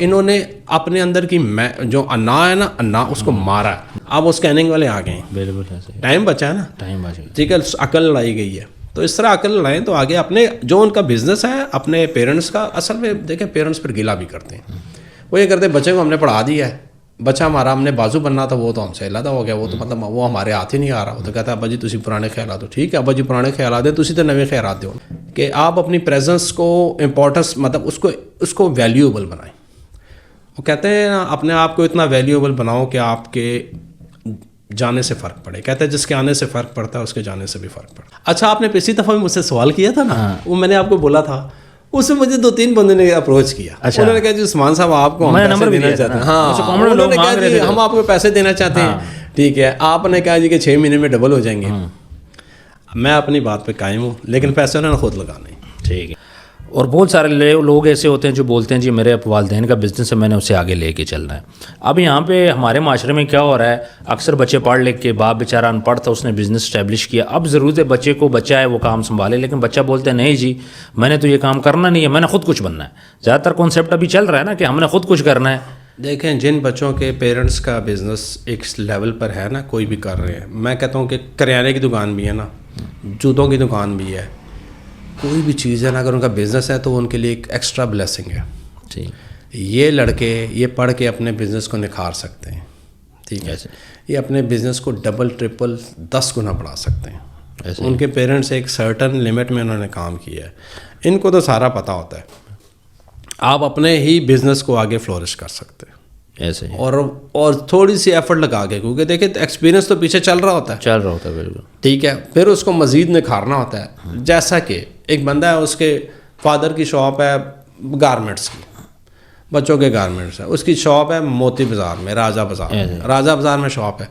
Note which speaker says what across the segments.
Speaker 1: انہوں نے اپنے اندر کی جو انا ہے نا، انا اس کو مارا ہے. اب وہ اسکیننگ والے آ گئے ہیں،
Speaker 2: بالکل ایسے
Speaker 1: ٹائم بچا ہے نا،
Speaker 2: ٹائم بچ گیا.
Speaker 1: ٹھیک ہے، عقل لڑائی گئی ہے. تو اس طرح عقل لڑائیں تو آگے اپنے جو ان کا بزنس ہے اپنے پیرنٹس کا، اصل میں دیکھیں پیرنٹس پھر گلا بھی کرتے ہیں. وہ یہ کرتے ہیں بچے کو ہم نے پڑھا دیا ہے، بچہ ہمارا ہم نے بازو بننا تھا وہ تو ہم سے علیحدہ ہو گیا، وہ تو مطلب وہ ہمارے ہاتھ ہی نہیں آ رہا. وہ تو کہتا ہے ابا جی تسی پرانے خیالات ہو. ٹھیک ہے ابا جی پرانے خیالات ہیں، تسی تو نوے خیالات دو کہ آپ اپنی پریزنس کو امپورٹنس مطلب اس کو ویلیوبل بنائیں. وہ کہتے ہیں نا اپنے آپ کو اتنا ویلیوبل بناؤ کہ آپ کے جانے سے فرق پڑے. کہتے ہیں جس کے آنے سے فرق پڑتا ہے اس کے جانے سے بھی فرق پڑتا ہے. اچھا آپ نے پچھلی دفعہ بھی مجھ سے سوال کیا تھا نا، وہ میں نے آپ کو بولا تھا، اس میں مجھے 2-3 بندے نے اپروچ کیا. انہوں نے کہا جی عثمان صاحب آپ کو ہم پیسے دینا چاہتے ہیں. ہاں انہوں نے کہا جی ہم آپ کو پیسے دینا چاہتے ہیں. ٹھیک ہے، آپ نے کہا جی کہ 6 مہینے میں ڈبل ہو جائیں گے. میں اپنی بات پہ قائم ہوں، لیکن پیسے انہوں نے خود لگانے.
Speaker 2: ٹھیک ہے. اور بہت سارے لوگ ایسے ہوتے ہیں جو بولتے ہیں جی میرے والدین کا بزنس ہے، میں نے اسے آگے لے کے چلنا ہے. اب یہاں پہ ہمارے معاشرے میں کیا ہو رہا ہے، اکثر بچے پڑھ لکھ کے، باپ بیچارہ ان پڑھ تھا، اس نے بزنس اسٹیبلش کیا، اب ضرورت ہے بچے کو، بچہ ہے وہ کام سنبھالے، لیکن بچہ بولتے ہیں نہیں جی میں نے تو یہ کام کرنا نہیں ہے، میں نے خود کچھ بننا ہے. زیادہ تر کانسیپٹ ابھی چل رہا ہے نا کہ ہم نے خود کچھ کرنا ہے.
Speaker 1: دیکھیں جن بچوں کے پیرنٹس کا بزنس ایک لیول پر ہے نا، کوئی بھی کر رہے ہیں، میں کہتا ہوں کہ کریانے کی دکان بھی ہے نا، جوتوں کی دکان بھی ہے، کوئی بھی چیز ہے نا، اگر ان کا بزنس ہے تو ان کے لیے ایک ایکسٹرا بلیسنگ ہے.
Speaker 2: ٹھیک.
Speaker 1: یہ لڑکے یہ پڑھ کے اپنے بزنس کو نکھار سکتے ہیں. ٹھیک ہے، یہ اپنے بزنس کو ڈبل ٹرپل 10 گنا بڑھا سکتے ہیں. ان کے پیرنٹس ایک سرٹن لمٹ میں انہوں نے کام کیا ہے، ان کو تو سارا پتہ ہوتا ہے. آپ اپنے ہی بزنس کو آگے فلورش کر سکتے ہیں
Speaker 2: ایسے
Speaker 1: اور تھوڑی سی ایفرٹ لگا کے، کیونکہ دیکھیں ایکسپیرینس تو پیچھے چل رہا ہوتا ہے.
Speaker 2: بالکل.
Speaker 1: ٹھیک ہے، پھر اس کو مزید نکھارنا ہوتا ہے. جیسا کہ ایک بندہ ہے، اس کے فادر کی شاپ ہے گارمنٹس کی، بچوں کے گارمنٹس ہے، اس کی شاپ ہے موتی بازار میں، راجہ بازار میں شاپ ہے.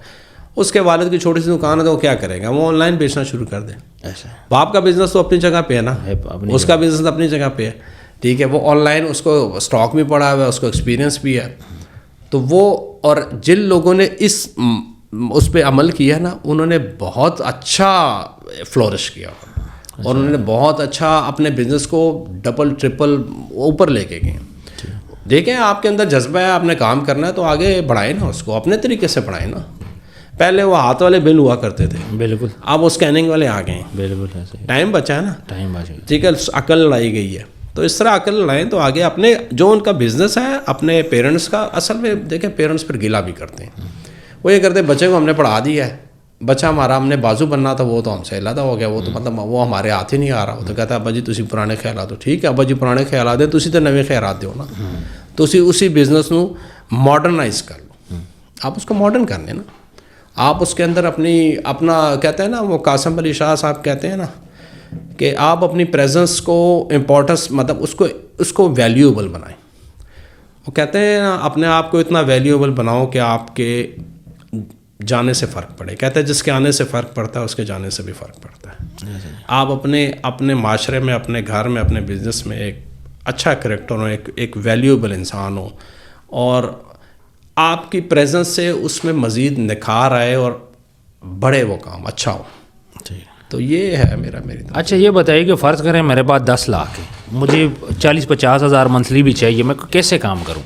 Speaker 1: اس کے والد کی چھوٹی سی دکان ہے، تو وہ کیا کرے گا، وہ آن لائن بیچنا شروع کر دے. باپ کا بزنس تو اپنی جگہ پہ ہے نا، اس کا بزنس اپنی جگہ پہ ہے. ٹھیک ہے، وہ آن لائن اس کو اسٹاک بھی پڑا ہوا ہے، اس کو ایکسپیرینس بھی ہے. تو وہ اور جن لوگوں نے اس پہ عمل کیا نا، انہوں نے بہت اچھا فلورش کیا اور انہوں نے بہت اچھا اپنے بزنس کو ڈبل ٹرپل اوپر لے کے گئے. دیکھیں آپ کے اندر جذبہ ہے، آپ نے کام کرنا ہے تو آگے بڑھائیں نا، اس کو اپنے طریقے سے بڑھائیں نا. پہلے وہ ہاتھ والے بل ہوا کرتے تھے،
Speaker 2: بالکل،
Speaker 1: اب وہ اسکیننگ والے آ گئے ہیں.
Speaker 2: بالکل ایسے
Speaker 1: ٹائم بچا ہے نا،
Speaker 2: ٹائم بچ گیا.
Speaker 1: ٹھیک ہے، عقل لڑائی گئی ہے. تو اس طرح عقل لڑائیں تو آگے اپنے جو ان کا بزنس ہے اپنے پیرنٹس کا، اصل میں دیکھیں پیرنٹس پھر گلا بھی کرتے ہیں. وہ یہ کرتے ہیں بچے کو ہم نے پڑھا دیا ہے، بچہ ہمارا ہم نے بازو بننا تھا وہ تو ہم سے علیحدہ ہو گیا، وہ تو مطلب وہ ہمارے ہاتھ ہی نہیں آ رہا. وہ تو کہتا ہے ابا جی تسی پرانے خیالات ہو. ٹھیک ہے ابا جی پرانے خیالات ہیں، تسی تو نوے خیالات دو نا. تسی اسی بزنس نو ماڈرنائز کر لو. آپ اس کو ماڈرن کر لیں نا، آپ اس کے اندر اپنا کہتے ہیں نا، وہ قاسم علی شاہ صاحب کہتے ہیں نا کہ آپ اپنی پریزنس کو امپورٹنس مطلب اس کو ویلیوبل بنائیں. وہ کہتے ہیں نا اپنے آپ کو اتنا ویلیوبل بناؤ کہ آپ کے جانے سے فرق پڑے. کہتے ہیں جس کے آنے سے فرق پڑتا ہے اس کے جانے سے بھی فرق پڑتا ہے. آپ اپنے معاشرے میں، اپنے گھر میں، اپنے بزنس میں ایک اچھا کریکٹر ہو، ایک ویلیوبل انسان ہو، اور آپ کی پریزنس سے اس میں مزید نکھار آئے اور بڑے وہ کام اچھا ہو. تو یہ ہے میری طرف.
Speaker 2: اچھا یہ بتائیے کہ فرض کریں میرے پاس 10 لاکھ ہے، مجھے 40-50 ہزار منتھلی بھی چاہیے، میں کیسے کام کروں؟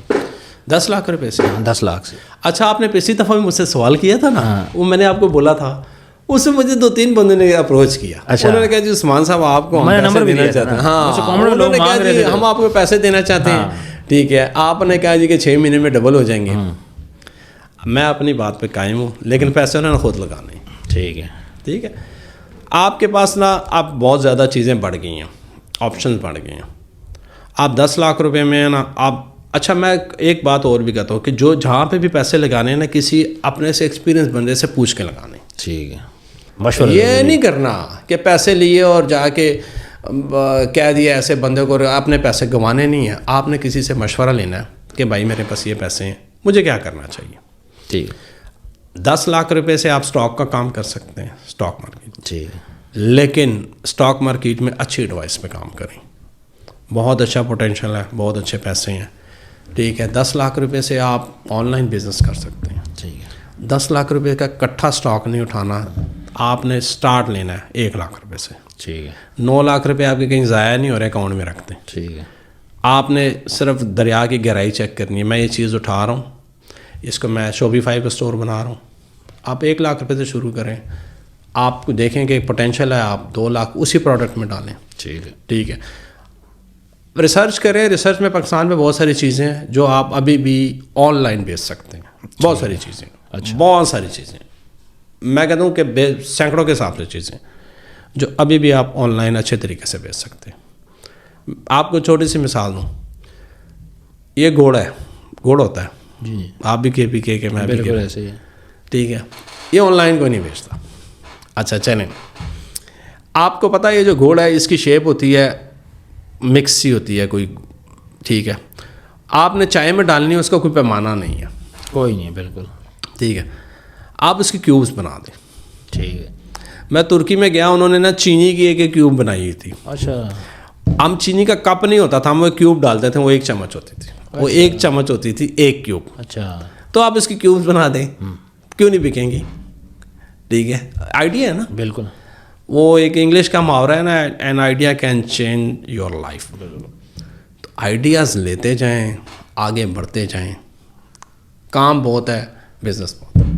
Speaker 1: 10 لاکھ روپے سے؟
Speaker 2: 10 لاکھ سے.
Speaker 1: اچھا آپ نے پچھلی دفعہ بھی مجھ سے سوال کیا تھا نا، وہ میں نے آپ کو بولا تھا، اس میں مجھے 2-3 بندے نے اپروچ کیا. انہوں نے کہا جی عثمان صاحب آپ کو ہم پیسے دینا چاہتے ہیں. ہاں انہوں نے کہا جی ہم آپ کو پیسے دینا چاہتے ہیں. ٹھیک ہے، آپ نے کہا جی کہ 6 مہینے میں ڈبل ہو جائیں گے. میں اپنی بات پہ قائم ہوں، لیکن پیسے انہوں نے خود لگانے. ٹھیک ہے، آپ کے پاس نا اب بہت زیادہ چیزیں بڑھ گئی ہیں، آپشنز بڑھ گئے ہیں. آپ 10 لاکھ روپے میں نا آپ، اچھا میں ایک بات اور بھی کہتا ہوں کہ جہاں پہ بھی پیسے لگانے ہیں نا، کسی اپنے سے ایکسپیرینس بندے سے پوچھ کے لگانے.
Speaker 2: ٹھیک ہے، مشورہ
Speaker 1: یہ نہیں کرنا کہ پیسے لیے اور جا کے کہہ دیا ایسے بندے کو اپنے پیسے گنوانے نہیں ہیں. آپ نے کسی سے مشورہ لینا ہے کہ بھائی میرے پاس یہ پیسے ہیں، مجھے کیا کرنا چاہیے.
Speaker 2: ٹھیک.
Speaker 1: 10 لاکھ روپے سے آپ سٹاک کا کام کر سکتے ہیں، سٹاک مارکیٹ.
Speaker 2: ٹھیک.
Speaker 1: لیکن سٹاک مارکیٹ میں اچھی ایڈوائس پہ کام کریں، بہت اچھا پوٹینشیل ہے، بہت اچھے پیسے ہیں. ٹھیک ہے، 10 لاکھ روپے سے آپ آن لائن بزنس کر سکتے ہیں.
Speaker 2: ٹھیک ہے.
Speaker 1: 10 لاکھ روپے کا کٹھا سٹاک نہیں اٹھانا، آپ نے سٹارٹ لینا ہے 1 لاکھ روپے سے.
Speaker 2: ٹھیک ہے.
Speaker 1: 9 لاکھ روپے آپ کے کہیں ضائع نہیں ہو رہے، اکاؤنٹ میں رکھتے ہیں.
Speaker 2: ٹھیک ہے.
Speaker 1: آپ نے صرف دریا کی گہرائی چیک کرنی ہے. میں یہ چیز اٹھا رہا ہوں, اس کو میں شوپیفائی کا اسٹور بنا رہا ہوں. آپ 1 لاکھ روپے سے شروع کریں, آپ کو دیکھیں کہ پوٹینشیل ہے, آپ 2 لاکھ اسی پروڈکٹ میں ڈالیں. ٹھیک ہے, ریسرچ کریں. ریسرچ میں پاکستان میں بہت ساری چیزیں ہیں جو آپ ابھی بھی آن لائن بیچ سکتے ہیں. بہت ساری چیزیں, بہت ساری چیزیں, میں کہتا ہوں کہ سینکڑوں کے حساب سے چیزیں جو ابھی بھی آپ آن لائن اچھے طریقے سے بیچ سکتے ہیں. آپ کو چھوٹی سی مثال دوں, یہ گھوڑا ہے, گھوڑ ہوتا ہے,
Speaker 2: جی
Speaker 1: آپ بھی کے پی کے میں بھی
Speaker 2: بالکل ایسے ہی ہے.
Speaker 1: ٹھیک ہے, یہ آن لائن کوئی نہیں بیچتا. اچھا چلیں, آپ کو پتہ ہے یہ جو گھوڑا ہے اس کی شیپ ہوتی ہے مکس سی ہوتی ہے کوئی. ٹھیک ہے, آپ نے چائے میں ڈالنی ہے, اس کا کوئی پیمانہ نہیں ہے,
Speaker 2: کوئی نہیں. بالکل
Speaker 1: ٹھیک ہے. آپ اس کی کیوبز بنا دیں.
Speaker 2: ٹھیک ہے.
Speaker 1: میں ترکی میں گیا, انہوں نے نا چینی کی ایک کیوب بنائی تھی.
Speaker 2: اچھا,
Speaker 1: ہم چینی کا کپ نہیں ہوتا تھا, ہم وہ کیوب ڈالتے تھے, وہ 1 چمچ ہوتی تھی, وہ 1 چمچ ہوتی تھی 1 کیوب.
Speaker 2: اچھا,
Speaker 1: تو آپ اس کی کیوبز بنا دیں, کیوں نہیں بکیں گی؟ ٹھیک ہے, آئیڈیا ہے نا.
Speaker 2: بالکل.
Speaker 1: وہ ایک انگلش کا محاورہ ہے نا, an idea can change your life. تو آئیڈیاز لیتے جائیں, آگے بڑھتے جائیں. کام بہت ہے, بزنس بہت ہے.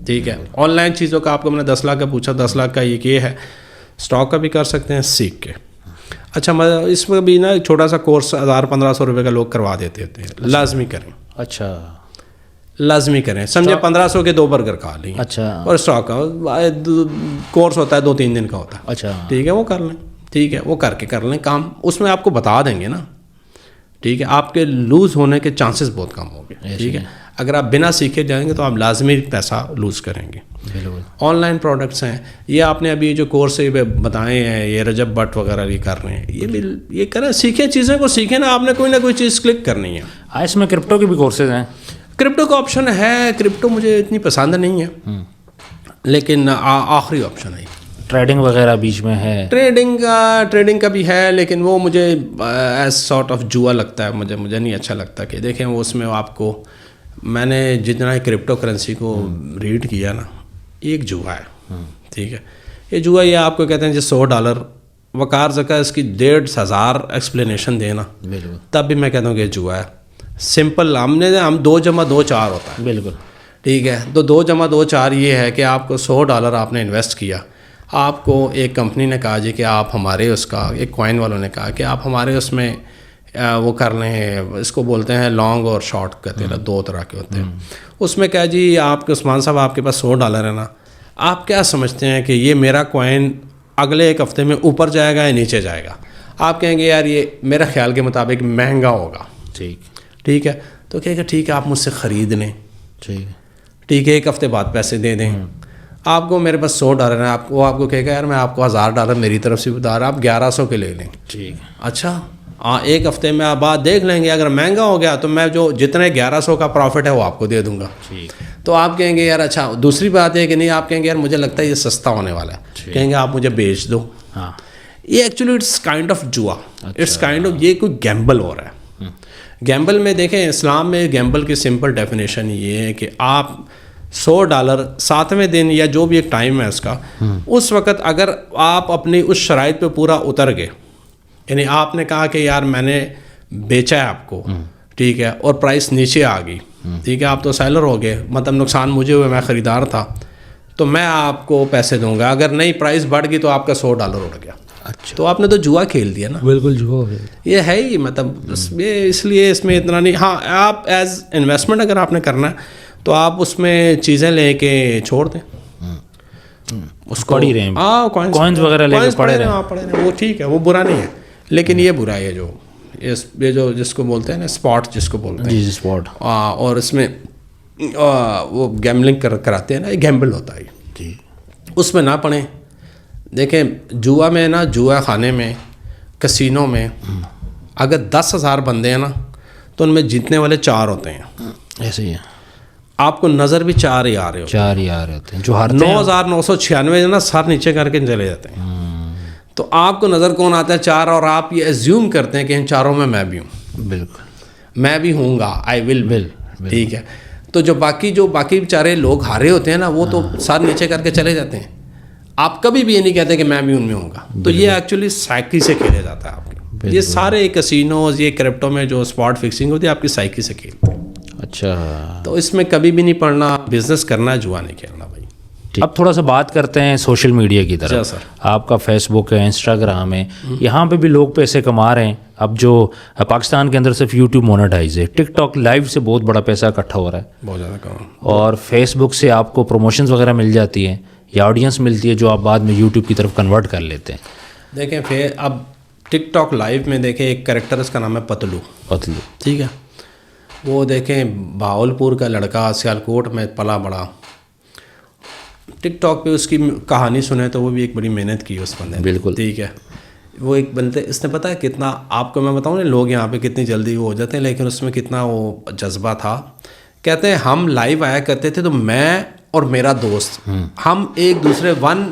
Speaker 1: ٹھیک ہے, آن لائن چیزوں کا آپ کو میں نے 10 لاکھ کا پوچھا, 10 لاکھ کا یہ ہے, اسٹاک کا بھی کر سکتے ہیں سیکھ کے. اچھا, اس میں بھی نا ایک چھوٹا سا کورس 1000-1500 روپے کا لوگ کروا دیتے تھے. لازمی کریں.
Speaker 2: اچھا,
Speaker 1: لازمی کریں. سمجھے 1500 کے 2 برگر کھا لیں.
Speaker 2: اچھا,
Speaker 1: اور اسٹاک کا کورس ہوتا ہے 2-3 دن کا ہوتا ہے.
Speaker 2: اچھا,
Speaker 1: ٹھیک ہے, وہ کر لیں. ٹھیک ہے, وہ کر لیں کام. اس میں آپ کو بتا دیں گے نا. ٹھیک ہے, آپ کے لوز ہونے کے چانسز بہت کم ہوں گے. ٹھیک ہے, اگر آپ بنا سیکھے جائیں گے تو آپ لازمی پیسہ لوز کریں گے.
Speaker 2: بالکل.
Speaker 1: آن لائن پروڈکٹس ہیں, یہ آپ نے ابھی جو کورس بتائے ہیں, یہ رجب بٹ وغیرہ بھی کر رہے ہیں, یہ بھی یہ کریں, سیکھیں, چیزیں کو سیکھیں نا. آپ نے کوئی نہ کوئی چیز کلک کرنی ہے.
Speaker 2: اس میں کرپٹو کے بھی کورسز ہیں.
Speaker 1: کرپٹو کا آپشن ہے. کرپٹو مجھے اتنی پسند نہیں ہے, لیکن آخری آپشن ہے.
Speaker 2: ٹریڈنگ وغیرہ بیچ میں ہے.
Speaker 1: ٹریڈنگ کا بھی ہے, لیکن وہ مجھے ایز سارٹ آف جوا لگتا ہے. مجھے نہیں اچھا لگتا. کہ دیکھیں وہ اس میں آپ کو, میں نے جتنا کرپٹو کرنسی کو ریڈ کیا نا, ایک جوا ہے. ٹھیک ہے, یہ جوا یہ آپ کو کہتے ہیں جس $100 وقار زکا اس کی 1,500 ایکسپلینیشن دینا,
Speaker 2: بالکل,
Speaker 1: تب بھی میں کہتا ہوں کہ یہ جوا ہے. سمپل, ہم 2 + 2 4 ہوتا ہے.
Speaker 2: بالکل.
Speaker 1: ٹھیک ہے, تو 2 + 2 4 یہ ہے کہ آپ کو $100 آپ نے انویسٹ کیا. آپ کو ایک کمپنی نے کہا جی کہ آپ ہمارے اس کا, ایک کوائن والوں نے کہا کہ آپ ہمارے اس میں وہ کر لیں, اس کو بولتے ہیں لانگ اور شارٹ کہتے ہیں, 2 طرح کے ہوتے ہیں. اس میں کہا جی آپ کے عثمان صاحب آپ کے پاس $100 ہے نا, آپ کیا سمجھتے ہیں کہ یہ میرا کوائن اگلے 1 ہفتے میں اوپر جائے گا یا نیچے جائے گا؟ آپ کہیں گے یار یہ میرا خیال کے مطابق مہنگا ہوگا. ٹھیک ہے, تو کہے گا ٹھیک ہے آپ مجھ سے خرید لیں. ٹھیک ہے, 1 ہفتے بعد پیسے دے دیں. آپ کو میرے پاس $100 ہے, آپ کو کہے گا یار میں آپ کو $1000 میری طرف سے بتا رہا, آپ 1100 کے لے لیں.
Speaker 2: ٹھیک.
Speaker 1: اچھا, 1 ہفتے میں آپ بات دیکھ لیں گے, اگر مہنگا ہو گیا تو میں جو جتنے 1100 کا پروفٹ ہے وہ آپ کو دے دوں گا. تو آپ کہیں گے یار اچھا. دوسری بات ہے کہ نہیں, آپ کہیں گے یار مجھے لگتا ہے یہ سستا ہونے والا ہے, کہیں گے آپ مجھے بیچ دو. یہ ایکچولی اٹس کائنڈ آف جوا, اٹس کائنڈ آف, یہ کوئی گیمبل ہو رہا ہے. گیمبل میں دیکھیں اسلام میں گیمبل کی سمپل ڈیفینیشن یہ ہے کہ آپ $100 7ویں دن یا جو بھی ایک ٹائم ہے اس کا, اس وقت اگر آپ اپنی اس شرائط پہ پورا اتر گئے, یعنی آپ نے کہا کہ یار میں نے بیچا ہے آپ کو, ٹھیک ہے, اور پرائس نیچے آ گئی, ٹھیک ہے, آپ تو سیلر ہو گئے, مطلب نقصان مجھے ہوئے, میں خریدار تھا, تو میں آپ کو پیسے دوں گا. اگر نہیں پرائس بڑھ گئی تو آپ کا $100 اڑ گیا.
Speaker 2: اچھا,
Speaker 1: تو آپ نے تو جوا کھیل دیا نا.
Speaker 2: بالکل جوا ہو گیا.
Speaker 1: یہ ہے ہی, مطلب اس لیے اس میں اتنا نہیں. ہاں, آپ ایز انویسٹمنٹ اگر آپ نے کرنا ہے تو آپ اس میں چیزیں لے کے چھوڑ دیں, اس کو
Speaker 2: پڑھی رہے ہیں.
Speaker 1: ہاں,
Speaker 2: کوائنز وغیرہ لے کے پڑھے رہے
Speaker 1: ہیں, وہ ٹھیک ہے, وہ برا نہیں ہے. لیکن یہ برا ہے یہ جو جس کو بولتے ہیں نا اسپاٹ, جس کو بولتے ہیں
Speaker 2: جی اسپاٹ,
Speaker 1: اور اس میں وہ گیملنگ کراتے ہیں نا, یہ گیمبل ہوتا ہے.
Speaker 2: جی,
Speaker 1: اس میں نہ پڑیں. دیکھیں جوا میں نا, جوا خانے میں, کسینوں میں اگر 10,000 بندے ہیں نا تو ان میں جیتنے والے 4 ہوتے ہیں.
Speaker 2: ایسے ہی ہے.
Speaker 1: آپ کو نظر بھی 4 ہی آ رہے ہوتے ہیں.
Speaker 2: 4 ہی آ رہے ہوتے ہیں. جو ہارتے ہیں
Speaker 1: 9,996 نا سر نیچے کر کے چلے جاتے ہیں. تو آپ کو نظر کون آتا ہے؟ 4, اور آپ یہ ایزیوم کرتے ہیں کہ ان 4 میں بھی ہوں.
Speaker 2: بالکل,
Speaker 1: میں بھی ہوں گا, آئی ول. ٹھیک ہے, تو جو باقی بیچارے لوگ ہارے ہوتے ہیں نا, وہ تو سر نیچے کر کے چلے جاتے ہیں. آپ کبھی بھی یہ نہیں کہتے کہ میں بھی ان میں ہوں گا. تو یہ ایکچولی سائیکی سے کھیلا جاتا ہے آپ کے. یہ سارے کسینوز، یہ کرپٹو میں جو اسپاٹ فکسنگ ہوتی ہے آپ کی سائیکی سے کھیلتے ہیں.
Speaker 2: اچھا،
Speaker 1: تو اس میں کبھی بھی نہیں پڑنا، بزنس کرنا ہے، جوا نہیں کھیلنا بھائی.
Speaker 2: اب تھوڑا سا بات کرتے ہیں سوشل میڈیا کی طرف.
Speaker 1: سر.
Speaker 2: آپ کا فیس بک ہے، انسٹاگرام ہے، یہاں پہ بھی لوگ پیسے کما رہے ہیں. اب جو پاکستان کے اندر صرف یوٹیوب مونیٹائز ہے، ٹک ٹاک لائیو سے بہت بڑا پیسہ اکٹھا ہو رہا ہے،
Speaker 1: بہت زیادہ کام.
Speaker 2: اور فیس بک سے آپ کو پروموشنز وغیرہ مل جاتی ہیں یا آڈینس ملتی ہے جو آپ بعد میں یوٹیوب کی طرف کنورٹ کر لیتے ہیں.
Speaker 1: دیکھیں پھر اب ٹک ٹاک لائیو میں دیکھیں ایک کریکٹر اس کا نام ہے پتلو. ٹھیک ہے، وہ دیکھیں بہاولپور کا لڑکا، سیالکوٹ میں پلا بڑا. ٹک ٹاک پہ اس کی کہانی سنیں تو وہ بھی ایک بڑی محنت کی اس بندے نے.
Speaker 2: بالکل.
Speaker 1: ٹھیک ہے، وہ ایک بندے، اس نے پتہ ہے کتنا، آپ کو میں بتاؤں نا، لوگ یہاں پہ کتنی جلدی وہ ہو جاتے ہیں، لیکن اس میں کتنا وہ جذبہ تھا. کہتے ہیں ہم لائیو آیا کرتے تھے تو میں اور میرا دوست، ہم ایک دوسرے ون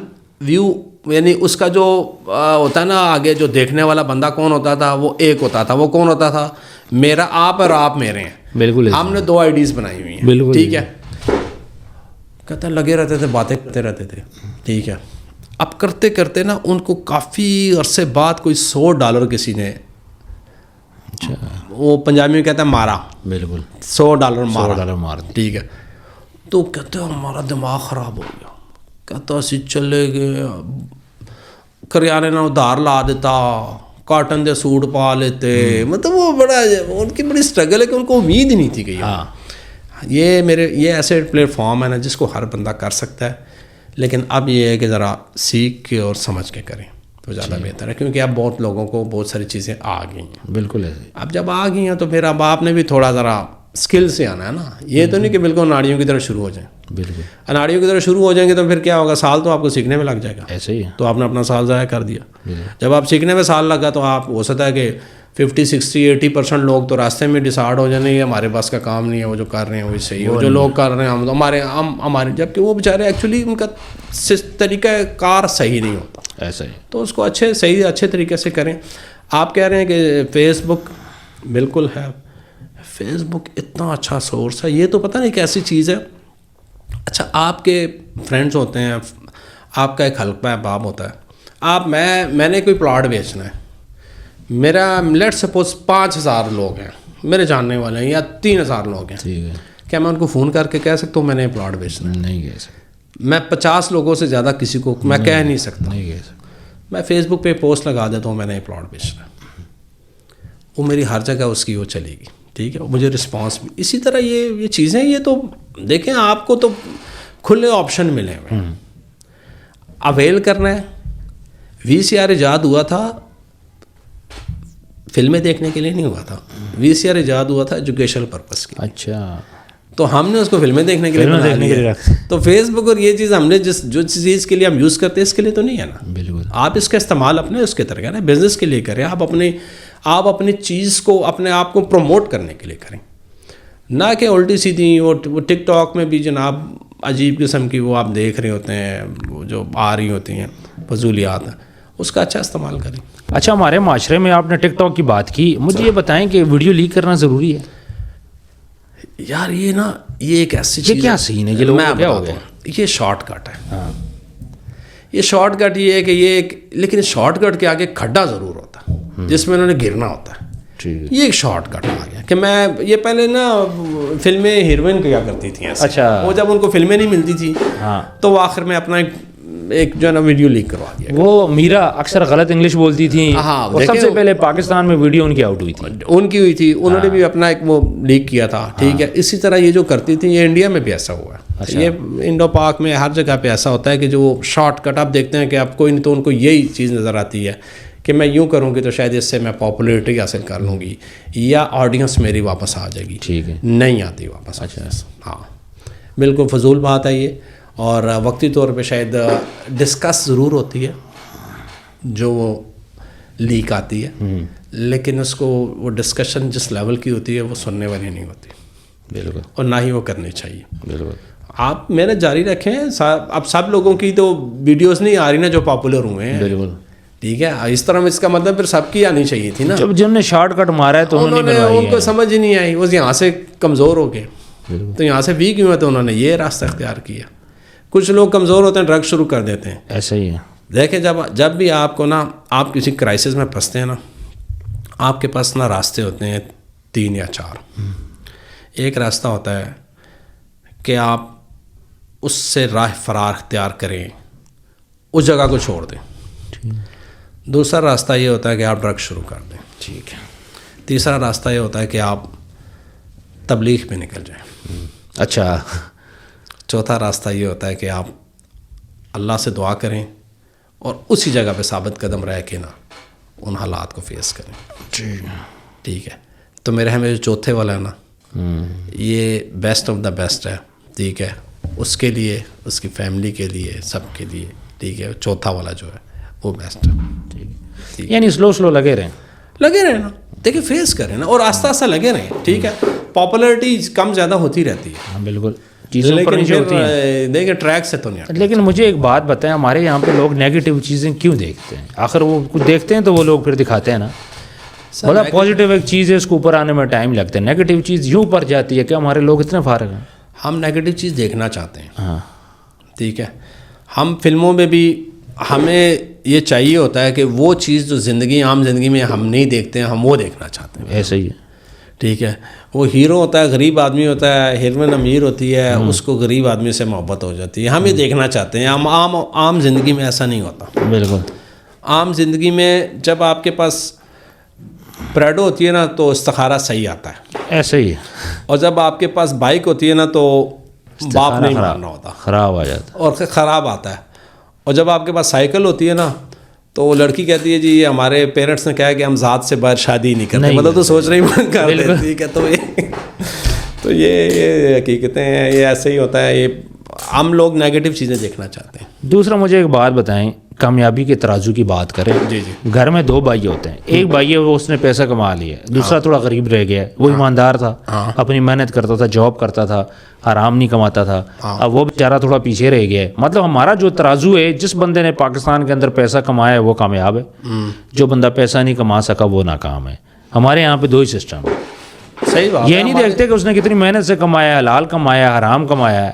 Speaker 1: ویو، یعنی اس کا جو ہوتا ہے نا آگے جو دیکھنے والا بندہ کون ہوتا تھا، وہ ایک ہوتا تھا. وہ کون ہوتا تھا؟ میرا آپ اور آپ میرے ہیں.
Speaker 2: بالکل.
Speaker 1: ہم نے 2 آئی ڈیز بنائی ہوئی ہیں.
Speaker 2: بالکل.
Speaker 1: ٹھیک ہے، کہتے ہیں لگے رہتے تھے، باتیں کرتے رہتے تھے. ٹھیک ہے، اب کرتے کرتے نا ان کو کافی عرصے بعد کوئی $100 کسی نے،
Speaker 2: اچھا،
Speaker 1: وہ پنجابی میں کہتا ہے مارا.
Speaker 2: بالکل.
Speaker 1: $100
Speaker 2: $100 مار.
Speaker 1: ٹھیک ہے، تو کہتے ہیں ہمارا دماغ خراب ہو گیا. کہتا اسی چلے گئے، کریانے نہ ادھار لا دیتا، کاٹن دے سوٹ پا لیتے. مطلب وہ بڑا، ان کی بڑی اسٹرگل ہے کہ ان کو امید ہی نہیں تھی کہ یہ ایسے پلیٹ فارم ہے نا جس کو ہر بندہ کر سکتا ہے. لیکن اب یہ ہے کہ ذرا سیکھ کے اور سمجھ کے کریں تو زیادہ بہتر ہے، کیونکہ اب بہت لوگوں کو بہت ساری چیزیں آ گئی ہیں.
Speaker 2: بالکل ہے.
Speaker 1: اب جب آ گئی ہیں تو پھر اب آپ نے بھی تھوڑا ذرا اسکل سے آنا ہے نا. یہ تو نہیں کہ بالکل اناڑیوں کی طرح شروع ہو جائیں.
Speaker 2: بالکل.
Speaker 1: اناڑیوں کی طرح شروع ہو جائیں گے تو پھر کیا ہوگا، سال تو آپ کو سیکھنے میں لگ جائے گا.
Speaker 2: ایسے ہی ہے.
Speaker 1: تو آپ نے اپنا سال ضائع کر دیا. جب آپ سیکھنے میں سال لگا تو آپ ہو سکتا ہے کہ 50-60-80% لوگ تو راستے میں ڈسائڈ ہو جانے یہ ہمارے پاس کا کام نہیں ہے، وہ جو کر رہے ہیں وہی صحیح ہے، جو لوگ کر رہے ہیں ہمارے جبکہ وہ بیچارے ایکچولی ان کا طریقہ کار صحیح نہیں ہوتا.
Speaker 2: ایسا ہی.
Speaker 1: تو اس کو اچھے طریقے سے کریں. آپ کہہ رہے ہیں کہ فیس بک، بالکل ہے، فیس بک اتنا اچھا سورس ہے. یہ تو پتہ نہیں کیسی چیز ہے. اچھا، آپ کے فرینڈس ہوتے ہیں، آپ کا ایک حلقہ باب ہوتا ہے، میں نے کوئی پلاٹ بیچنا ہے، میرا لیٹ سپوز 5000 لوگ ہیں میرے جاننے والے ہیں، یا 3000 لوگ ہیں.
Speaker 2: ٹھیک ہے.
Speaker 1: کیا میں ان کو فون کر کے کہہ سکتا ہوں میں نے پلاٹ بیچنا ہے؟
Speaker 2: نہیں کہہ سکتا.
Speaker 1: میں 50 لوگوں سے زیادہ کسی کو میں کہہ نہیں سکتا.
Speaker 2: نہیں کہہ سکتا.
Speaker 1: میں فیس بک پہ پوسٹ لگا دیتا ہوں میں نے پلاٹ بیچنا ہے، وہ میری ہر جگہ اس کی وہ چلے گی. ٹھیک ہے، مجھے رسپانس بھی اسی طرح. یہ چیزیں، یہ تو دیکھیں آپ کو تو کھلے آپشن ملے ہوئے، اویل کرنا ہے. VCR ایجاد ہوا تھا فلمیں دیکھنے کے لیے نہیں ہوا تھا، VCR ایجاد ہوا تھا ایجوکیشنل پرپس کے.
Speaker 2: اچھا.
Speaker 1: تو ہم نے اس کو فلمیں دیکھنے کے لیے بنا لیا. تو فیس بک اور یہ چیز ہم نے جو چیز کے لیے ہم یوز کرتے ہیں اس کے لیے تو نہیں ہے نا.
Speaker 2: بالکل.
Speaker 1: آپ اس کا استعمال اپنے اس کے طرح کریں، بزنس کے لیے کریں. آپ اپنی چیز کو، اپنے آپ کو پروموٹ کرنے کے لیے کریں، نہ کہ الٹی سیدھی. وہ ٹک ٹاک میں بھی جناب عجیب قسم کی وہ آپ دیکھ رہے ہوتے ہیں، وہ جو آ رہی ہوتی ہیں فضولیات، اس کا اچھا استعمال کریں.
Speaker 2: اچھا، ہمارے معاشرے میں آپ نے ٹک ٹاک کی بات کی، مجھے یہ بتائیں کہ ویڈیو لیک کرنا ضروری ہے؟
Speaker 1: یار یہ ایک ایسی چیز،
Speaker 2: یہ کیا سین ہے؟ یہ لوگوں کو کیا ہو گیا؟
Speaker 1: یہ شارٹ کٹ ہے. یہ شارٹ کٹ یہ ہے کہ لیکن شارٹ کٹ کے آگے کھڈا ضرور ہوتا ہے جس میں انہوں نے گرنا ہوتا ہے. یہ ایک شارٹ کٹ آ گیا کہ یہ پہلے نا فلمیں ہیروئن کیا کرتی تھیں ایسے.
Speaker 2: اچھا.
Speaker 1: وہ جب ان کو فلمیں نہیں ملتی تھی تو وہ آخر میں اپنا ایک جو ہے نا ویڈیو لیک کروا دیا.
Speaker 2: وہ میرا اکثر غلط انگلش بولتی تھیں، اور سب سے پہلے پاکستان میں ویڈیو ان کی آؤٹ ہوئی تھی،
Speaker 1: ان کی ہوئی تھی، انہوں نے بھی اپنا ایک وہ لیک کیا تھا. ٹھیک ہے، اسی طرح یہ جو کرتی تھیں یہ انڈیا میں بھی ایسا ہوا ہے. یہ انڈو پاک میں ہر جگہ پہ ایسا ہوتا ہے کہ جو شارٹ کٹ آپ دیکھتے ہیں کہ آپ کوئی نہیں تو ان کو یہی چیز نظر آتی ہے کہ میں یوں کروں گی تو شاید اس سے میں پاپولیرٹی حاصل کر لوں گی یا آڈینس میری واپس آ جائے گی.
Speaker 2: ٹھیک ہے.
Speaker 1: نہیں آتی واپس.
Speaker 2: اچھا.
Speaker 1: ہاں، بالکل فضول بات ہے یہ. اور وقتی طور پہ شاید ڈسکس ضرور ہوتی ہے جو وہ لیک آتی ہے، لیکن اس کو وہ ڈسکشن جس لیول کی ہوتی ہے وہ سننے والی نہیں ہوتی.
Speaker 2: بالکل.
Speaker 1: اور نہ ہی وہ کرنی چاہیے.
Speaker 2: بالکل.
Speaker 1: آپ محنت جاری رکھیں. اب سب لوگوں کی تو ویڈیوز نہیں آ رہی نا جو پاپولر ہوئے ہیں.
Speaker 2: بالکل.
Speaker 1: ٹھیک ہے، اس طرح اس کا مطلب پھر سب کی آنی چاہیے تھی نا.
Speaker 2: جب جن نے شارٹ کٹ مارا ہے تو انہوں نے
Speaker 1: ان کو سمجھ ہی نہیں آئی، وہ یہاں سے کمزور ہو گئے تو یہاں سے ویک ہوئے تو انہوں نے یہ راستہ اختیار کیا. کچھ لوگ کمزور ہوتے ہیں ڈرگ شروع کر دیتے ہیں.
Speaker 2: ایسا ہی ہے.
Speaker 1: دیکھیں جب بھی آپ کو نا آپ کسی کرائسس میں پھنستے ہیں نا آپ کے پاس نا راستے ہوتے ہیں 3 یا 4. ایک راستہ ہوتا ہے کہ آپ اس سے راہ فرار اختیار کریں, اس جگہ کو چھوڑ دیں. دوسرا راستہ یہ ہوتا ہے کہ آپ ڈرگ شروع کر دیں.
Speaker 2: ٹھیک ہے.
Speaker 1: تیسرا راستہ یہ ہوتا ہے کہ آپ تبلیغ میں نکل جائیں.
Speaker 2: اچھا.
Speaker 1: چوتھا راستہ یہ ہوتا ہے کہ آپ اللہ سے دعا کریں اور اسی جگہ پہ ثابت قدم رہ کے نا ان حالات کو فیس کریں. ٹھیک ہے. تو میرے ہمیں جو چوتھے والا ہے نا, یہ بیسٹ آف دا بیسٹ ہے. ٹھیک ہے. اس کے لیے, اس کی فیملی کے لیے, سب کے لیے. ٹھیک ہے. چوتھا والا جو ہے وہ بیسٹ ہے.
Speaker 2: یعنی سلو لگے رہیں
Speaker 1: نا, دیکھیں فیس کریں نا, اور آہستہ آہستہ لگے رہیں. ٹھیک ہے. پاپولرٹی کم زیادہ ہوتی رہتی ہے.
Speaker 2: ہاں بالکل, چیزیں اوپر نیچے ہوتی ہیں.
Speaker 1: دیکھیں ٹریک سے تو نہیں.
Speaker 2: لیکن مجھے ایک بات بتائیں, ہمارے یہاں پہ لوگ نیگیٹو چیزیں کیوں دیکھتے ہیں؟ آخر وہ کچھ دیکھتے ہیں تو وہ لوگ پھر دکھاتے ہیں نا. بڑا پازیٹیو ایک چیز ہے, اس کو اوپر آنے میں ٹائم لگتا ہے. نیگیٹو چیز یوں اوپر جاتی ہے کہ ہمارے لوگ اتنے فارغ ہیں.
Speaker 1: ہم نیگیٹو چیز دیکھنا چاہتے ہیں.
Speaker 2: ہاں
Speaker 1: ٹھیک ہے. ہم فلموں میں بھی ہمیں یہ چاہیے ہوتا ہے کہ وہ چیز جو عام زندگی میں ہم نہیں دیکھتے ہیں, ہم وہ دیکھنا چاہتے ہیں.
Speaker 2: ایسا ہی ہے.
Speaker 1: ٹھیک ہے. وہ ہیرو ہوتا ہے, غریب آدمی ہوتا ہے, ہیروئن امیر ہوتی ہے, اس کو غریب آدمی سے محبت ہو جاتی ہے. ہم یہ دیکھنا چاہتے ہیں. ہم عام زندگی میں ایسا نہیں ہوتا.
Speaker 2: بالکل.
Speaker 1: عام زندگی میں جب آپ کے پاس پریڈو ہوتی ہے نا تو استخارہ صحیح آتا ہے.
Speaker 2: ایسا ہی ہے.
Speaker 1: اور جب آپ کے پاس بائک ہوتی ہے نا تو باپ نہیں ماننا ہوتا,
Speaker 2: خراب آ جاتا
Speaker 1: اور خراب آتا ہے. اور جب آپ کے پاس سائیکل ہوتی ہے نا تو وہ لڑکی کہتی ہے جی یہ ہمارے پیرنٹس نے کہا کہ ہم ذات سے باہر شادی نہیں کرتے, مطلب تو سوچ رہی من کر دیتی ہے. تو یہ حقیقتیں ہیں, یہ ایسے ہی ہوتا ہے. یہ ہم لوگ نیگیٹو چیزیں دیکھنا چاہتے ہیں.
Speaker 2: دوسرا مجھے ایک بات بتائیں, کامیابی کے ترازو کی بات کریں.
Speaker 1: جی جی.
Speaker 2: گھر میں 2 بھائی ہوتے ہیں. ایک بھائی ہے وہ اس نے پیسہ کما لیا, دوسرا تھوڑا غریب رہ گیا. وہ ایماندار تھا, اپنی محنت کرتا تھا, جاب کرتا تھا, حرام نہیں کماتا تھا. اب وہ بیچارہ تھوڑا پیچھے رہ گیا ہے. مطلب ہمارا جو ترازو ہے, جس بندے نے پاکستان کے اندر پیسہ کمایا ہے وہ کامیاب ہے, جو بندہ پیسہ نہیں کما سکا وہ ناکام ہے. ہمارے یہاں پہ 2 ہی سسٹم ہے.
Speaker 1: صحیح بات.
Speaker 2: یہ نہیں دیکھتے کہ اس نے کتنی محنت سے کمایا ہے, حلال کمایا ہے, حرام کمایا ہے.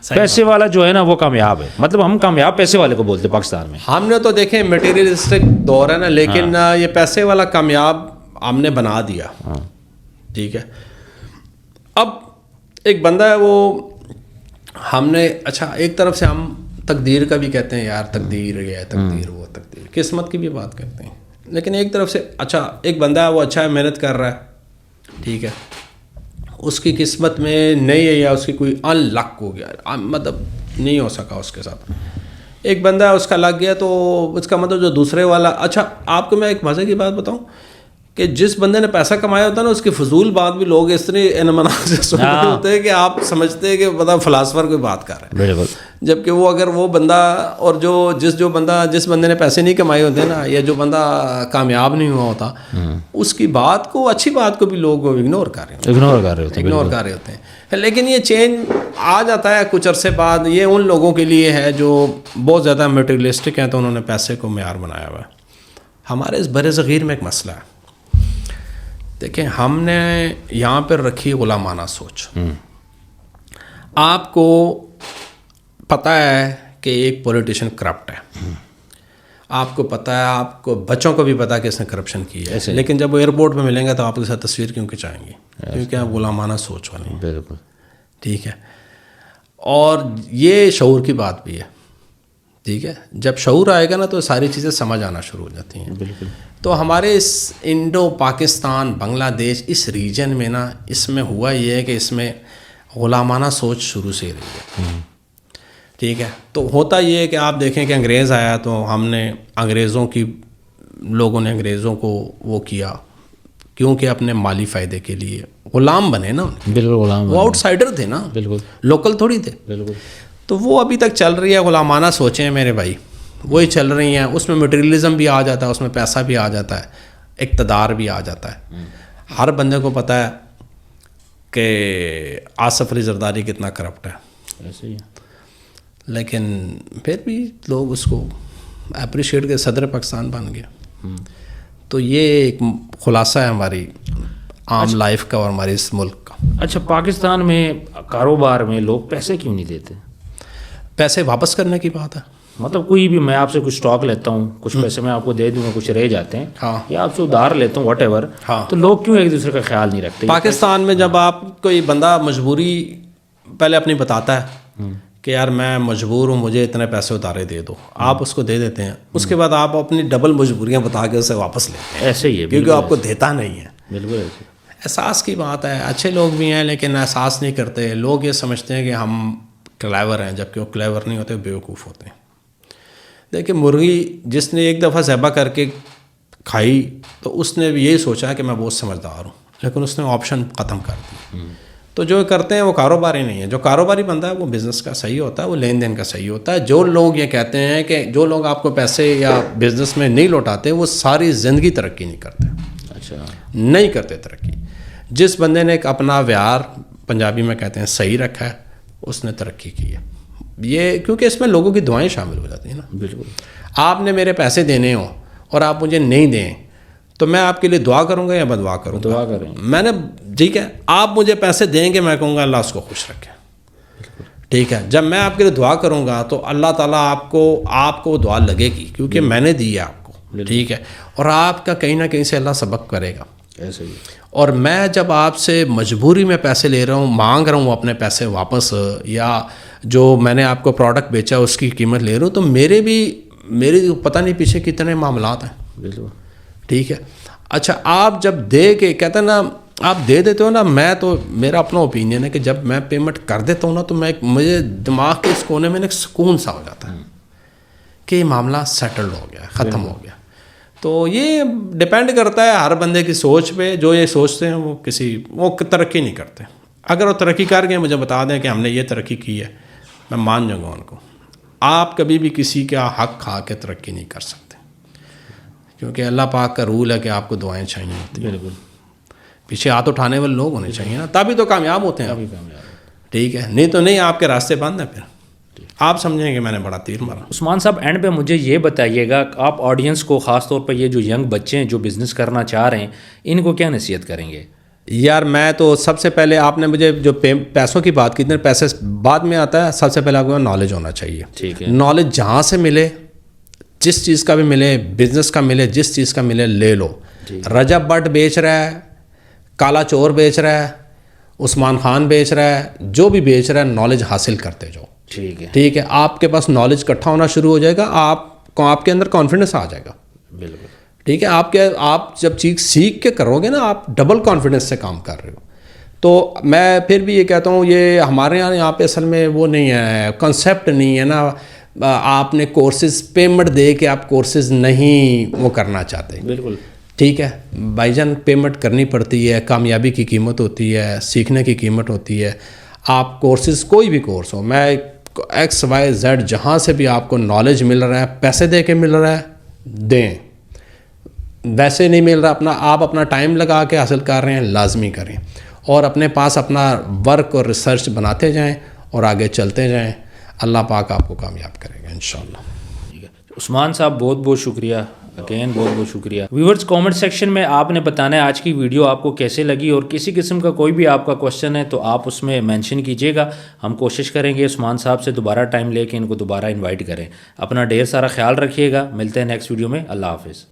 Speaker 2: پیسے والا جو ہے نا وہ کامیاب ہے. مطلب ہم کامیاب پیسے والے کو بولتے ہیں پاکستان میں.
Speaker 1: ہم نے تو دیکھیں میٹیریلسٹک دور ہے نا, لیکن یہ پیسے والا کامیاب ہم نے بنا دیا. ٹھیک ہے. اب ایک بندہ ہے وہ ہم نے, اچھا ایک طرف سے ہم تقدیر کا بھی کہتے ہیں, یار تقدیر ہے, تقدیر وہ تقدیر, قسمت کی بھی بات کرتے ہیں. لیکن ایک طرف سے اچھا ایک بندہ ہے وہ اچھا ہے, محنت کر رہا ہے. ٹھیک ہے. اس کی قسمت میں نہیں ہے یا اس کی کوئی ان لک ہو گیا, مطلب نہیں ہو سکا اس کے ساتھ. ایک بندہ ہے اس کا لگ گیا, تو اس کا مطلب جو دوسرے والا. اچھا آپ کو میں ایک مزے کی بات بتاؤں کہ جس بندے نے پیسہ کمایا ہوتا ہے نا, اس کی فضول بات بھی لوگ اس طرح انمنا سے سن رہے ہوتے ہیں کہ آپ سمجھتے ہیں کہ مطلب فلاسفر کوئی بات کر رہا ہے. جبکہ وہ اگر وہ بندہ اور جس بندے نے پیسے نہیں کمائے ہوتے نا, یا جو بندہ کامیاب نہیں ہوا ہوتا, اس کی بات کو, اچھی بات کو بھی لوگ اگنور کر رہے ہوتے ہیں. لیکن یہ چینج آ جاتا ہے کچھ عرصے بعد. یہ ان لوگوں کے لیے ہے جو بہت زیادہ میٹیریلسٹک ہیں, تو انہوں نے پیسے کو معیار بنایا ہوا ہے. ہمارے اس بر صغیر میں ایک مسئلہ ہے. دیکھیں ہم نے یہاں پر رکھی غلامانہ سوچ. آپ کو پتہ ہے کہ ایک پولیٹیشین کرپٹ ہے, آپ کو پتہ ہے, آپ کو بچوں کو بھی پتہ ہے کہ اس نے کرپشن کی ہے, لیکن جب وہ ایئرپورٹ پہ ملیں گے تو آپ کے ساتھ تصویر کیوں کھنچائیں گے؟ کیونکہ آپ غلامانہ سوچ والے ہیں.
Speaker 2: بالکل
Speaker 1: ٹھیک ہے. اور یہ شعور کی بات بھی ہے. ٹھیک ہے. جب شعور آئے گا نا تو ساری چیزیں سمجھ آنا شروع ہو جاتی ہیں.
Speaker 2: بالکل.
Speaker 1: تو ہمارے اس انڈو پاکستان بنگلہ دیش اس ریجن میں نا, اس میں ہوا یہ ہے کہ اس میں غلامانہ سوچ شروع سے ہی رہی ہے. ٹھیک ہے. تو ہوتا یہ ہے کہ آپ دیکھیں کہ انگریز آیا تو ہم نے لوگوں نے انگریزوں کو وہ کیا, کیونکہ اپنے مالی فائدے کے لیے غلام بنے نا.
Speaker 2: بالکل غلام,
Speaker 1: وہ آؤٹ سائڈر تھے نا,
Speaker 2: بالکل
Speaker 1: لوکل تھوڑی تھے.
Speaker 2: بالکل.
Speaker 1: تو وہ ابھی تک چل رہی ہے غلامانہ سوچیں میرے بھائی, وہی چل رہی ہیں. اس میں مٹیریلزم بھی آ جاتا ہے, اس میں پیسہ بھی آ جاتا ہے, اقتدار بھی آ جاتا ہے. ہر بندے کو پتہ ہے کہ آصف علی زرداری کتنا کرپٹ ہے.
Speaker 2: ایسے ہی.
Speaker 1: لیکن پھر بھی لوگ اس کو اپریشیٹ کے صدر پاکستان بن گیا. تو یہ ایک خلاصہ ہے ہماری عام لائف کا اور ہمارے اس ملک کا.
Speaker 2: اچھا پاکستان میں کاروبار میں لوگ پیسے کیوں نہیں دیتے؟
Speaker 1: پیسے واپس کرنے کی بات ہے.
Speaker 2: مطلب کوئی بھی میں آپ سے کچھ اسٹاک لیتا ہوں, کچھ پیسے میں آپ کو دے دوں گا, کچھ رہ جاتے ہیں,
Speaker 1: ہاں.
Speaker 2: یا آپ سے ادھار لیتا ہوں واٹ ایور, تو لوگ کیوں ایک دوسرے کا خیال نہیں رکھتے؟
Speaker 1: پاکستان میں جب آپ کوئی بندہ مجبوری پہلے اپنی بتاتا ہے کہ یار میں مجبور ہوں, مجھے اتنے پیسے ادھارے دے دو, آپ اس کو دے دیتے ہیں, اس کے بعد آپ اپنی ڈبل مجبوریاں بتا کے اسے واپس لیتے ہیں,
Speaker 2: ایسے ہی ہے,
Speaker 1: کیونکہ آپ کو دیتا نہیں ہے.
Speaker 2: بالکل ایسے.
Speaker 1: احساس کی بات ہے, اچھے لوگ بھی ہیں لیکن احساس نہیں کرتے. لوگ یہ سمجھتے ہیں کہ ہم کلیور ہیں, جبکہ وہ کلیور نہیں ہوتے, بیوقوف ہوتے ہیں. دیکھیں مرغی جس نے ایک دفعہ ذبح کر کے کھائی تو اس نے بھی یہی سوچا کہ میں بہت سمجھدار ہوں, لیکن اس نے آپشن ختم کر دی. تو جو کرتے ہیں وہ کاروباری نہیں ہے. جو کاروباری بندہ ہے وہ بزنس کا صحیح ہوتا ہے, وہ لین دین کا صحیح ہوتا ہے. جو لوگ یہ کہتے ہیں کہ جو لوگ آپ کو پیسے یا بزنس میں نہیں لوٹاتے وہ ساری زندگی ترقی نہیں کرتے.
Speaker 2: اچھا,
Speaker 1: نہیں کرتے ترقی. جس بندے نے ایک اپنا ویار پنجابی میں کہتے ہیں صحیح رکھا ہے, اس نے ترقی کی ہے. یہ کیونکہ اس میں لوگوں کی دعائیں شامل ہو جاتی ہیں نا.
Speaker 2: بالکل.
Speaker 1: آپ نے میرے پیسے دینے ہوں اور آپ مجھے نہیں دیں تو میں آپ کے لیے دعا کروں گا یا بدعا کروں گا؟
Speaker 2: دعا کریں.
Speaker 1: میں نے ٹھیک ہے, آپ مجھے پیسے دیں گے, میں کہوں گا اللہ اس کو خوش رکھے. ٹھیک ہے, جب میں آپ کے لیے دعا کروں گا تو اللہ تعالیٰ آپ کو دعا لگے گی کیونکہ میں نے دی ہے آپ کو. ٹھیک ہے, اور آپ کا کہیں نہ کہیں سے اللہ سبق کرے گا.
Speaker 2: ایسے ہی.
Speaker 1: اور میں جب آپ سے مجبوری میں پیسے لے رہا ہوں, مانگ رہا ہوں اپنے پیسے واپس, یا جو میں نے آپ کو پروڈکٹ بیچا اس کی قیمت لے رہا ہوں, تو میرے پتہ نہیں پیچھے کتنے معاملات ہیں.
Speaker 2: بالکل.
Speaker 1: ٹھیک ہے. اچھا, آپ جب دے کے کہتے ہیں نا آپ دے دیتے ہو نا, میں تو میرا اپنا اوپینین ہے کہ جب میں پیمنٹ کر دیتا ہوں نا تو مجھے دماغ کے اس کونے میں ایک سکون سا ہو جاتا ہے کہ یہ معاملہ سیٹلڈ ہو گیا, ختم ہو گیا. تو یہ ڈپینڈ کرتا ہے ہر بندے کی سوچ پہ. جو یہ سوچتے ہیں وہ ترقی نہیں کرتے. اگر وہ ترقی کر گئے مجھے بتا دیں کہ ہم نے یہ ترقی کی ہے, میں مان جاؤں گا ان کو. آپ کبھی بھی کسی کا حق کھا کے ترقی نہیں کر سکتے, کیونکہ اللہ پاک کا رول ہے کہ آپ کو دعائیں چاہیے ہوتی ہیں.
Speaker 2: بالکل.
Speaker 1: پیچھے ہاتھ اٹھانے والے لوگ ہونے چاہیے نا, تبھی تو کامیاب ہوتے ہیں. ٹھیک ہے, نہیں تو نہیں, آپ کے راستے بند ہیں. پھر آپ سمجھیں کہ میں نے بڑا تیر مارا.
Speaker 2: عثمان صاحب, اینڈ پہ مجھے یہ بتائیے گا کہ آپ آڈینس کو, خاص طور پہ یہ جو ینگ بچے ہیں جو بزنس کرنا چاہ رہے ہیں, ان کو کیا نصیحت کریں گے؟
Speaker 1: یار میں تو سب سے پہلے, آپ نے مجھے جو پیسوں کی بات کی تھی, پیسے بعد میں آتا ہے, سب سے پہلے آپ کو نالج ہونا چاہیے.
Speaker 2: ٹھیک ہے.
Speaker 1: نالج جہاں سے ملے, جس چیز کا بھی ملے, بزنس کا ملے, جس چیز کا ملے لے لو. رجب بٹ بیچ رہا ہے, کالا چور بیچ رہا ہے, عثمان خان بیچ رہا ہے, جو بھی بیچ رہا ہے, نالج حاصل کرتے جاؤ.
Speaker 2: ٹھیک ہے.
Speaker 1: ٹھیک ہے, آپ کے پاس نالج اکٹھا ہونا شروع ہو جائے گا, آپ کے اندر کانفیڈنس آ جائے گا.
Speaker 2: بالکل.
Speaker 1: ٹھیک ہے, آپ جب چیز سیکھ کے کرو گے نا, آپ ڈبل کانفیڈنس سے کام کر رہے ہو. تو میں پھر بھی یہ کہتا ہوں, یہ ہمارے یہاں پہ اصل میں وہ نہیں ہے, کنسیپٹ نہیں ہے نا. آپ نے کورسز پیمنٹ دے کے آپ کورسز نہیں وہ کرنا چاہتے.
Speaker 2: بالکل.
Speaker 1: ٹھیک ہے بھائی جان, پیمنٹ کرنی پڑتی ہے, کامیابی کی قیمت ہوتی ہے, سیکھنے کی قیمت ہوتی ہے. آپ کورسز کوئی بھی کورس ہو, میں ایکس وائی زیڈ جہاں سے بھی آپ کو نالج مل رہا ہے, پیسے دے کے مل رہا ہے, دیں. ویسے نہیں مل رہا, آپ اپنا ٹائم لگا کے حاصل کر رہے ہیں, لازمی کریں. اور اپنے پاس اپنا ورک اور ریسرچ بناتے جائیں اور آگے چلتے جائیں. اللہ پاک آپ کو کامیاب کرے گا انشاءاللہ.
Speaker 2: ٹھیک ہے عثمان صاحب, بہت بہت شکریہ اگین, بہت بہت شکریہ. ویورز, کامنٹ سیکشن میں آپ نے بتانا ہے آج کی ویڈیو آپ کو کیسے لگی, اور کسی قسم کا کوئی بھی آپ کا کوشچن ہے تو آپ اس میں مینشن کیجیے گا. ہم کوشش کریں گے عثمان صاحب سے دوبارہ ٹائم لے کے ان کو دوبارہ انوائٹ کریں. اپنا ڈھیر سارا خیال رکھیے گا. ملتے ہیں نیکسٹ ویڈیو میں. اللہ حافظ.